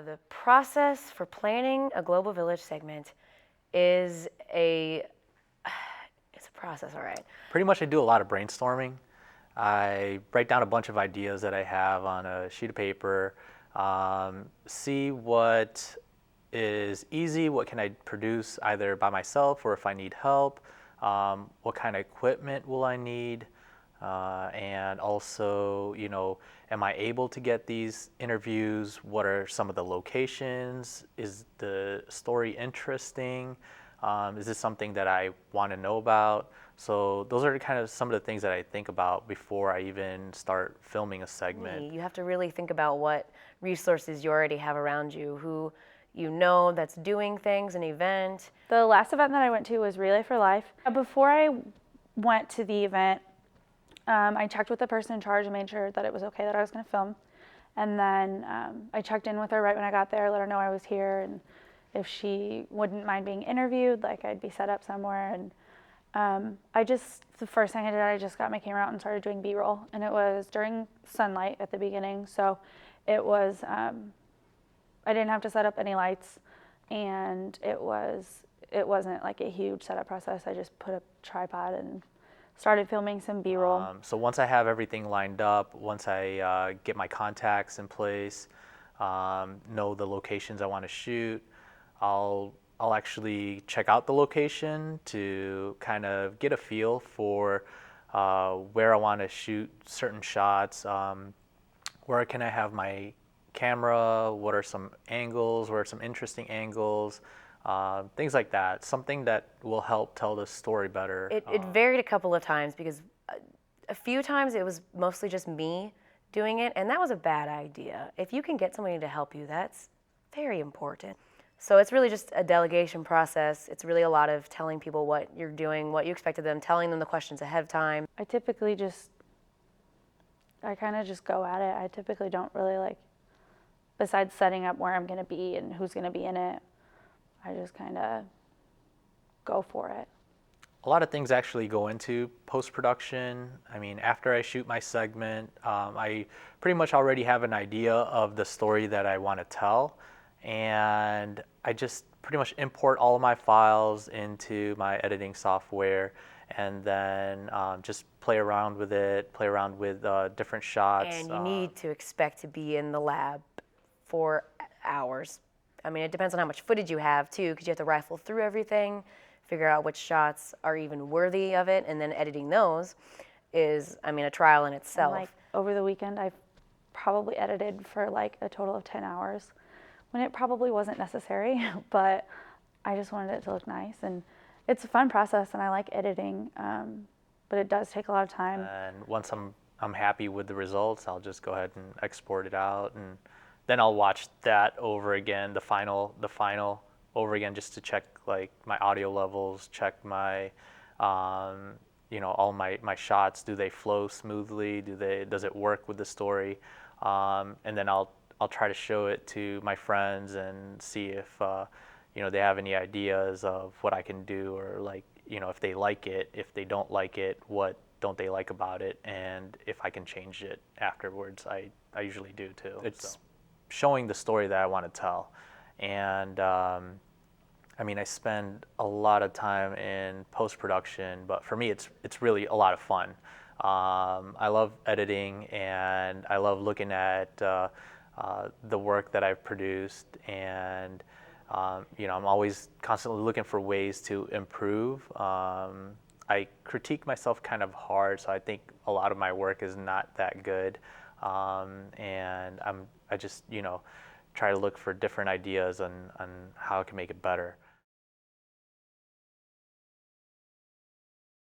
The process for planning a Global Village segment is it's a process, all right. Pretty much I do a lot of brainstorming. I write down a bunch of ideas that I have on a sheet of paper, see what is easy, what can I produce either by myself or if I need help, what kind of equipment will I need, and also, am I able to get these interviews? What are some of the locations? Is the story interesting? Is this something that I want to know about? So those are kind of some of the things that I think about before I even start filming a segment. You have to really think about what resources you already have around you, who that's doing things, an event. The last event that I went to was Relay for Life. Before I went to the event, I checked with the person in charge and made sure that it was okay that I was going to film. And then I checked in with her right when I got there, let her know I was here, and if she wouldn't mind being interviewed, like I'd be set up somewhere. And the first thing I did, I just got my camera out and started doing B-roll. And it was during sunlight at the beginning, so it was, I didn't have to set up any lights, and it wasn't like a huge setup process. I just put a tripod and started filming some B-roll. So once I have everything lined up, once I get my contacts in place, know the locations I want to shoot, I'll actually check out the location to kind of get a feel for where I want to shoot certain shots, where can I have my camera, what are some angles, what are some interesting angles, things like that. Something that will help tell the story better. It varied a couple of times because a few times it was mostly just me doing it, and that was a bad idea. If you can get somebody to help you, that's very important. So it's really just a delegation process. It's really a lot of telling people what you're doing, what you expect of them, telling them the questions ahead of time. I kind of just go at it. I typically don't really besides setting up where I'm going to be and who's going to be in it, I just kind of go for it. A lot of things actually go into post-production. I mean, after I shoot my segment, I pretty much already have an idea of the story that I want to tell. And I just pretty much import all of my files into my editing software, and then just play around with it, play around with different shots. And you need to expect to be in the lab for hours. I mean, it depends on how much footage you have too, because you have to rifle through everything, figure out which shots are even worthy of it, and then editing those is, a trial in itself. And over the weekend, I probably edited for a total of 10 hours. When it probably wasn't necessary, but I just wanted it to look nice. And it's a fun process, and I like editing, but it does take a lot of time. And once I'm happy with the results, I'll just go ahead and export it out, and then I'll watch that over again, the final over again, just to check my audio levels, check my all my shots. Do they flow smoothly? Does it work with the story? And then I'll try to show it to my friends and see if they have any ideas of what I can do, or if they like it. If they don't like it, what don't they like about it, and if I can change it afterwards. I usually do too. It's showing the story that I want to tell, and I spend a lot of time in post-production, but for me it's really a lot of fun. I love editing, and I love looking at the work that I've produced, and I'm always constantly looking for ways to improve. I critique myself kind of hard, so I think a lot of my work is not that good, and I just try to look for different ideas on how I can make it better.